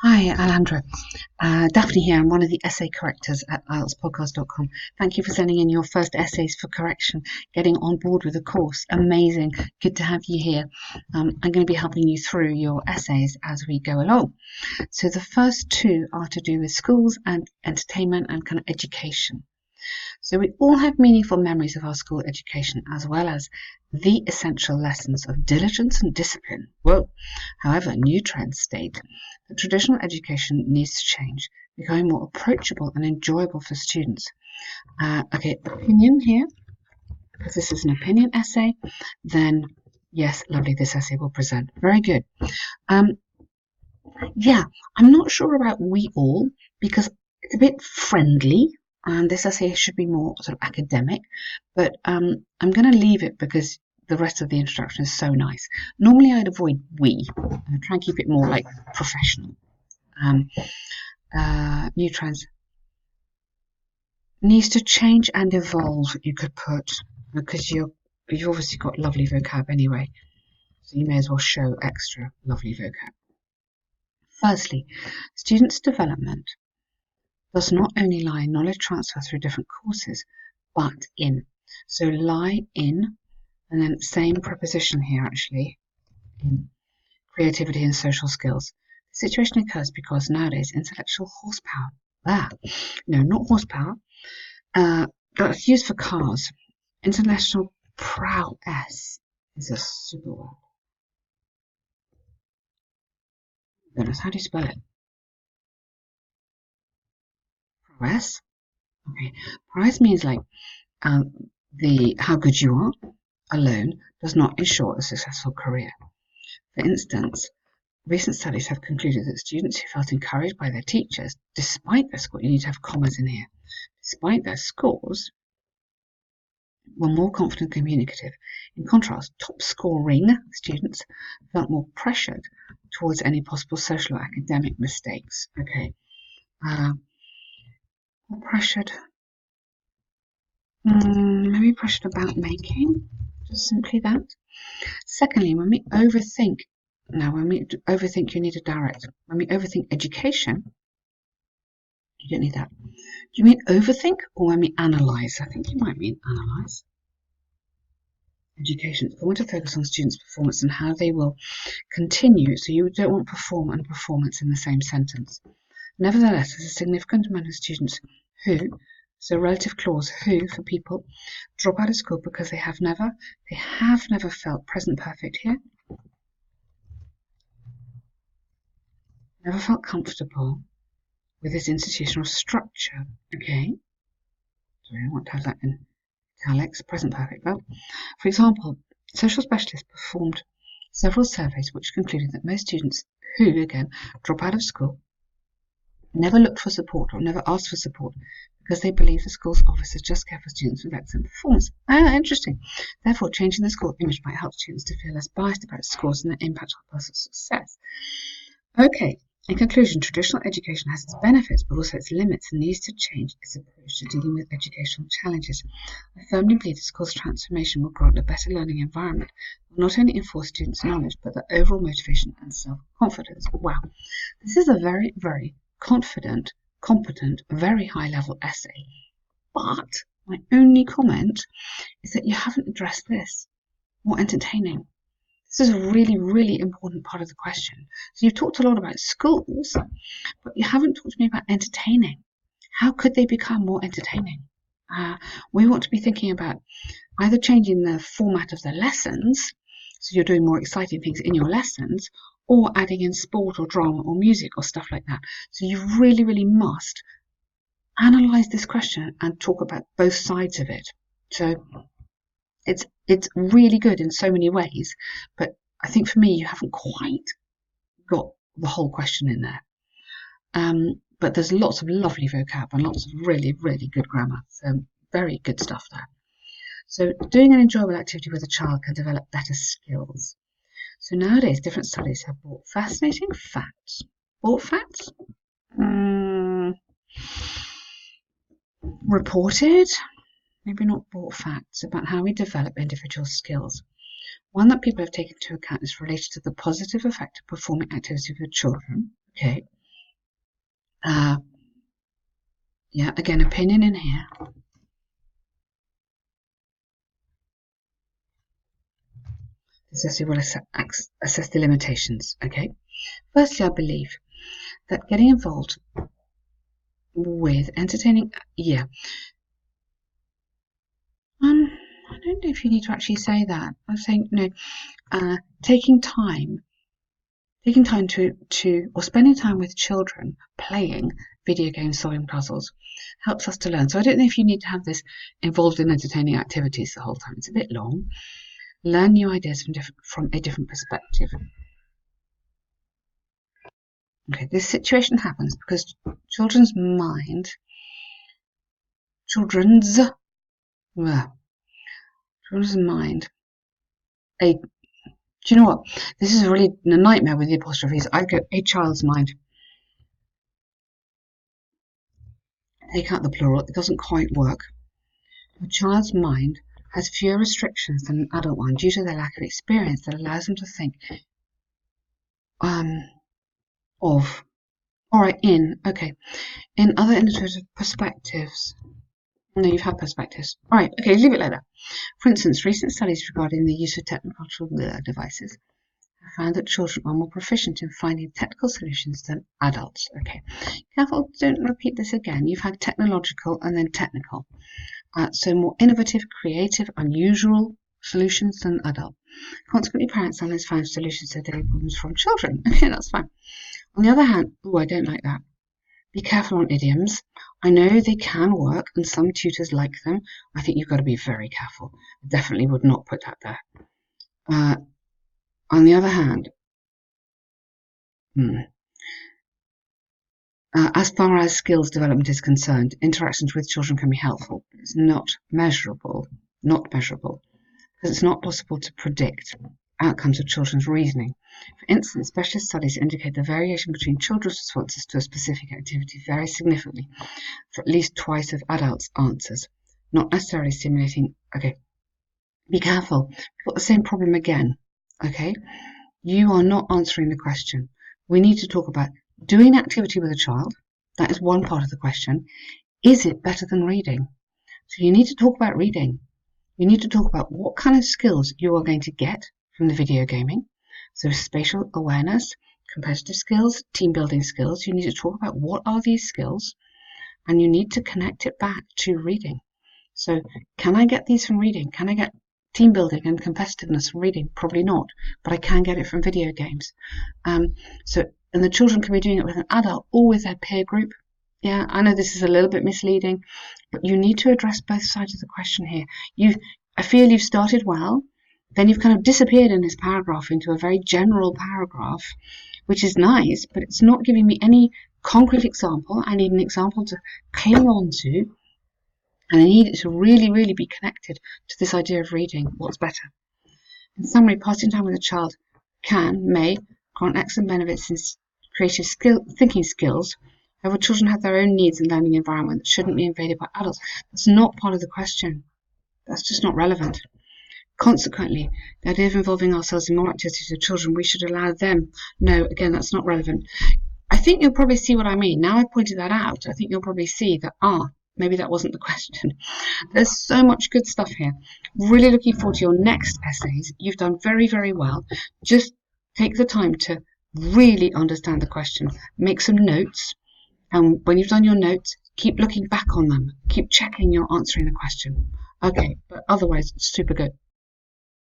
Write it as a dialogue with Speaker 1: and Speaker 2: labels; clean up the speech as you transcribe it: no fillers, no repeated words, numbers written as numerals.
Speaker 1: Hi, Alejandro. Daphne here. I'm one of the essay correctors at IeltsPodcast.com. Thank you for sending in your first essays for correction, getting on board with the course. Amazing. Good to have you here. I'm going to be helping you through your essays as we go along. So the first two are to do with schools and entertainment and kind of education. So we all have meaningful memories of our school education, as well as the essential lessons of diligence and discipline. Whoa! However, new trends state that traditional education needs to change, becoming more approachable and enjoyable for students. Okay, opinion here, because this is an opinion essay, then yes, lovely, this essay will present. Very good. Um, yeah, I'm not sure about we all, because it's a bit friendly, and this essay should be more sort of academic, but I'm going to leave it because the rest of the introduction is so nice. Normally I'd avoid we, try and keep it more like professional. New trends needs to change and evolve, you could put, because you've obviously got lovely vocab anyway, so you may as well show extra lovely vocab. Firstly, students' development does not only lie in knowledge transfer through different courses, but in. So lie in, and then same preposition here actually, in creativity and social skills. The situation occurs because nowadays intellectual horsepower, not horsepower, that's used for cars. Intellectual prowess is a super word. Goodness, how do you spell it? Prowess? Okay. Prowess means like the how good you are alone does not ensure a successful career. For instance, recent studies have concluded that students who felt encouraged by their teachers, despite their score, you need to have commas in here, despite their scores, were more confident and communicative. In contrast, top-scoring students felt more pressured towards any possible social or academic mistakes. Okay, more pressured. Maybe pressured about making, just simply that. Secondly, when we overthink, you need a direct. When we overthink education, you don't need that. Do you mean overthink or when we analyse? I think you might mean analyse. Education. I want to focus on students' performance and how they will continue, so you don't want perform and performance in the same sentence. Nevertheless, there's a significant amount of students who, so relative clause who for people, drop out of school because they have never felt present perfect here, never felt comfortable with this institutional structure. Okay, so I want to have that in italics, present perfect. Well, for example, social specialists performed several surveys which concluded that most students who, again, drop out of school never looked for support or never asked for support because they believe the school's officers just care for students with excellent performance. Interesting. Therefore, changing the school image might help students to feel less biased about scores and their impact on personal success. Okay, in conclusion, traditional education has its benefits but also its limits and needs to change its approach to dealing with educational challenges. I firmly believe the school's transformation will grant a better learning environment, will not only enforce students' knowledge but their overall motivation and self-confidence. Wow, this is a very, very confident, competent, very high-level essay. But my only comment is that you haven't addressed this. More entertaining. This is a really, really important part of the question. So you've talked a lot about schools, but you haven't talked to me about entertaining. How could they become more entertaining? We want to be thinking about either changing the format of the lessons, so you're doing more exciting things in your lessons, or adding in sport or drama or music or stuff like that. So you really, really must analyze this question and talk about both sides of it. So it's really good in so many ways, but I think for me you haven't quite got the whole question in there. But there's lots of lovely vocab and lots of really, really good grammar. So very good stuff there. So doing an enjoyable activity with a child can develop better skills. So nowadays different studies have brought fascinating facts. Brought facts? Reported? Maybe not brought facts about how we develop individual skills. One that people have taken into account is related to the positive effect of performing activities with children. Okay, Yeah, again, opinion in here. Assessor will assess the limitations. Okay. Firstly, I believe that getting involved with entertaining, yeah. I don't know if you need to actually say that. I'm saying taking time to or spending time with children playing video games, solving puzzles helps us to learn. So I don't know if you need to have this involved in entertaining activities the whole time. It's a bit long. Learn new ideas from a different perspective. Okay, this situation happens because children's mind a do you know what? This is really a nightmare with the apostrophes. I'd go a child's mind. Take out the plural, it doesn't quite work. A child's mind has fewer restrictions than an adult one due to their lack of experience that allows them to think in other intuitive perspectives. No, you've had perspectives. Alright, okay, leave it like that. For instance, recent studies regarding the use of technological devices have found that children are more proficient in finding technical solutions than adults. Okay, careful, don't repeat this again. You've had technological and then technical. So more innovative, creative, unusual solutions than adult. Consequently, parents sometimes find solutions to daily problems from children. Okay, that's fine. On the other hand, I don't like that. Be careful on idioms. I know they can work and some tutors like them. I think you've got to be very careful. I definitely would not put that there. On the other hand, as far as skills development is concerned, interactions with children can be helpful. It's not measurable, because it's not possible to predict outcomes of children's reasoning. For instance, specialist studies indicate the variation between children's responses to a specific activity varies significantly for at least twice of adults' answers, not necessarily stimulating. Okay, be careful. You've got the same problem again. Okay, you are not answering the question. We need to talk about doing activity with a child. That is one part of the question. Is it better than reading? So you need to talk about reading. You need to talk about what kind of skills you are going to get from the video gaming. So spatial awareness, competitive skills, team building skills. You need to talk about what are these skills, and you need to connect it back to reading. So can I get these from reading? Can I get team building and competitiveness from reading? Probably not, but I can get it from video games. And the children can be doing it with an adult or with their peer group. Yeah, I know this is a little bit misleading, but you need to address both sides of the question here. I feel you've started well, then you've kind of disappeared in this paragraph into a very general paragraph, which is nice, but it's not giving me any concrete example. I need an example to cling on to, and I need it to really, really be connected to this idea of reading. What's better? In summary, passing time with a child may grant excellent benefits in creative thinking skills. However, children have their own needs and learning environment that shouldn't be invaded by adults. That's not part of the question. That's just not relevant. Consequently, the idea of involving ourselves in more activities with children, we should allow them. No, again, that's not relevant. I think you'll probably see what I mean. Now I pointed that out, I think you'll probably see that, maybe that wasn't the question. There's so much good stuff here. Really looking forward to your next essays. You've done very, very well. Just take the time to really understand the question. Make some notes. And when you've done your notes, keep looking back on them. Keep checking you're answering the question. Okay, but otherwise, super good.